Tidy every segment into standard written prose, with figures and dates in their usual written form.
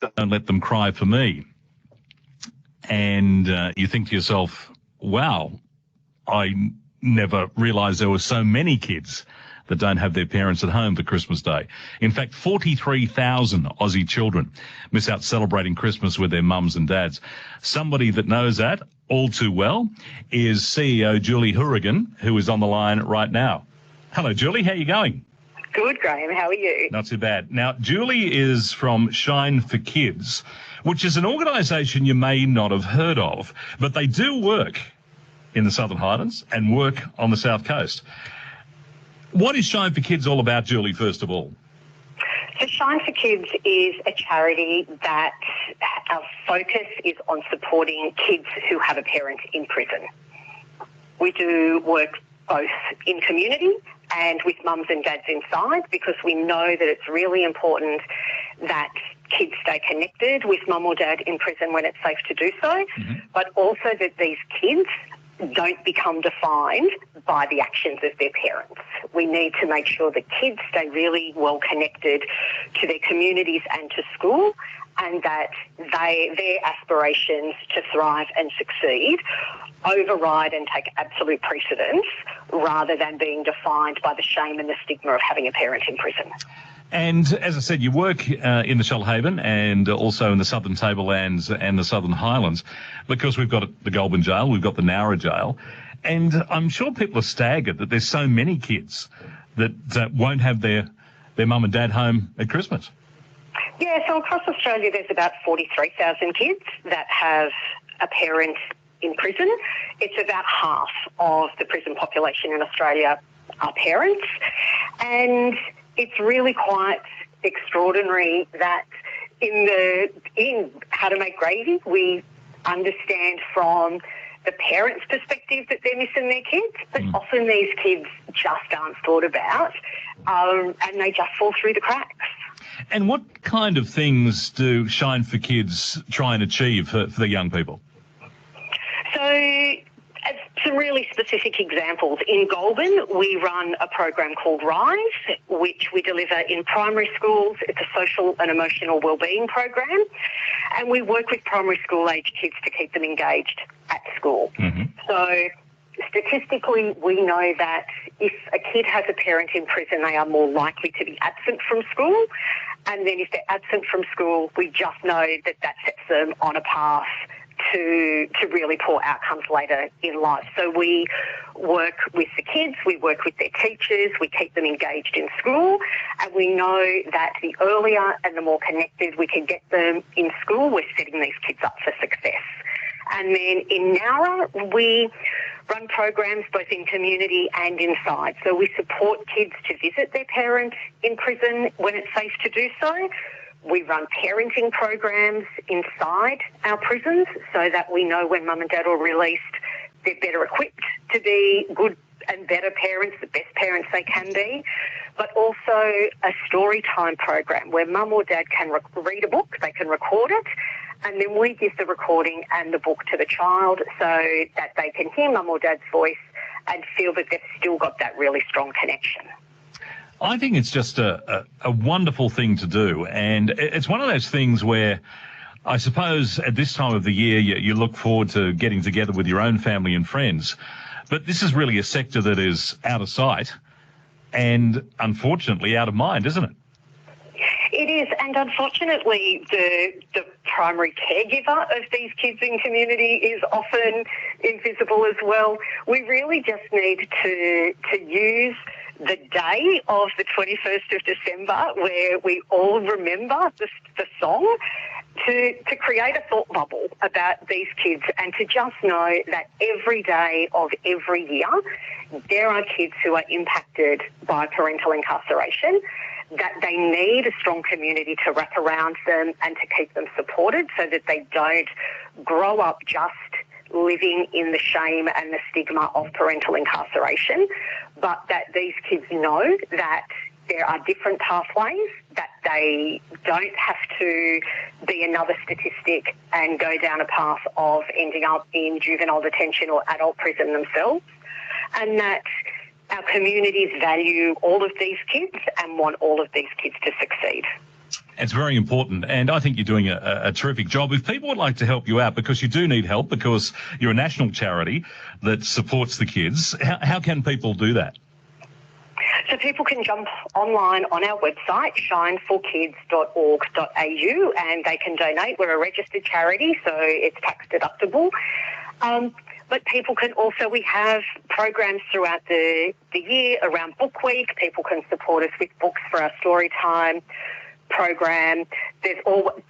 don't let them cry for me. And you think to yourself, wow, I never realised there were so many kids that don't have their parents at home for Christmas Day. In fact, 43,000 Aussie children miss out celebrating Christmas with their mums and dads. Somebody that knows that all too well is CEO Julie Hourigan, who is on the line right now. Hello, Julie. How are you going? Good, Graham. How are you? Not too bad. Now, Julie is from Shine for Kids, which is an organisation you may not have heard of, but they do work in the Southern Highlands and work on the South Coast. What is Shine for Kids all about, Julie, first of all? So Shine for Kids is a charity that our focus is on supporting kids who have a parent in prison. We do work both in community and with mums and dads inside, because we know that it's really important that kids stay connected with mum or dad in prison when it's safe to do so, but also that these kids don't become defined by the actions of their parents. We need to make sure that kids stay really well connected to their communities and to school, and that their aspirations to thrive and succeed override and take absolute precedence, rather than being defined by the shame and the stigma of having a parent in prison. And as I said, you work in the Shoalhaven and also in the Southern Tablelands and the Southern Highlands, because we've got the Goulburn Jail, we've got the Nowra Jail, and I'm sure people are staggered that there's so many kids that won't have their mum and dad home at Christmas. Yeah, so across Australia there's about 43,000 kids that have a parent in prison. It's about half of the prison population in Australia are parents, and it's really quite extraordinary that in How to Make Gravy, we understand from the parents' perspective that they're missing their kids, but often these kids just aren't thought about, and they just fall through the cracks. And what kind of things do Shine for Kids try and achieve for the young people? So, some really specific examples. In Goulburn, we run a program called Rise, which we deliver in primary schools. It's a social and emotional wellbeing program, and we work with primary school age kids to keep them engaged at school. So statistically, we know that if a kid has a parent in prison, they are more likely to be absent from school. And then if they're absent from school, we just know that that sets them on a path to really poor outcomes later in life. So we work with the kids, we work with their teachers, we keep them engaged in school, and we know that the earlier and the more connected we can get them in school, we're setting these kids up for success. And then in Nowra, we run programs both in community and inside. So we support kids to visit their parents in prison when it's safe to do so. We run parenting programs inside our prisons so that we know when mum and dad are released, they're better equipped to be good and better parents, the best parents they can be. But also a story time program where mum or dad can read a book, they can record it, and then we give the recording and the book to the child so that they can hear mum or dad's voice and feel that they've still got that really strong connection. I think it's just a wonderful thing to do, and it's one of those things where I suppose at this time of the year you look forward to getting together with your own family and friends, but this is really a sector that is out of sight and unfortunately out of mind, isn't it? It is, and unfortunately the primary caregiver of these kids in community is often invisible as well. We really just need to use the day of the 21st of December, where we all remember the song, to create a thought bubble about these kids, and to just know that every day of every year there are kids who are impacted by parental incarceration, that they need a strong community to wrap around them and to keep them supported so that they don't grow up just living in the shame and the stigma of parental incarceration, but that these kids know that there are different pathways, that they don't have to be another statistic and go down a path of ending up in juvenile detention or adult prison themselves, and that our communities value all of these kids and want all of these kids to succeed. It's very important, and I think you're doing a terrific job. If people would like to help you out, because you do need help, because you're a national charity that supports the kids, how can people do that? So people can jump online on our website, shineforkids.org.au, and they can donate. We're a registered charity, so it's tax deductible. But people can also, we have programs throughout the year around Book Week. People can support us with books for our story time program.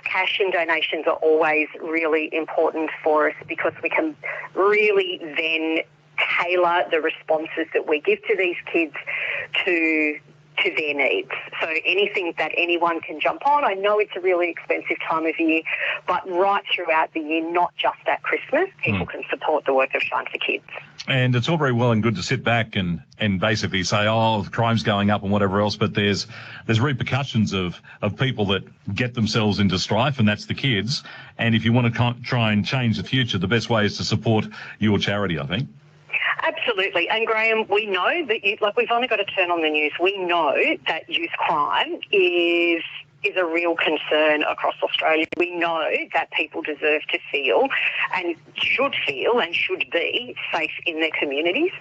Cash and donations are always really important for us, because we can really then tailor the responses that we give to these kids to their needs. So anything that anyone can jump on. I know it's a really expensive time of year, but right throughout the year, not just at Christmas, people can support the work of Shine for Kids. And it's all very well and good to sit back and basically say, oh, crime's going up and whatever else, but there's repercussions of people that get themselves into strife, and that's the kids. And if you want to try and change the future, the best way is to support your charity, I think. Absolutely. And Graham, we know that we've only got to turn on the news. We know that youth crime is a real concern across Australia. We know that people deserve to feel and should be safe in their communities.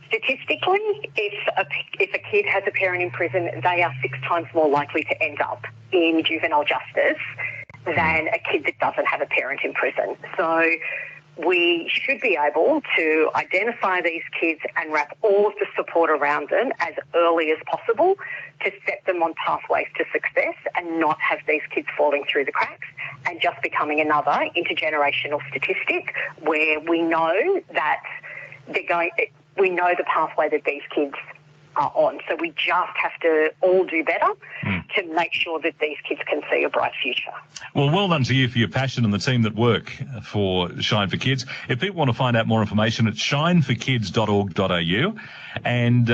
Statistically, if a kid has a parent in prison, they are 6 times more likely to end up in juvenile justice than a kid that doesn't have a parent in prison. So we should be able to identify these kids and wrap all of the support around them as early as possible to set them on pathways to success, and not have these kids falling through the cracks and just becoming another intergenerational statistic where we know that we know the pathway that these kids are on. So we just have to all do better to make sure that these kids can see a bright future. Well done to you for your passion and the team that work for Shine for Kids. If people want to find out more information, it's shineforkids.org.au. And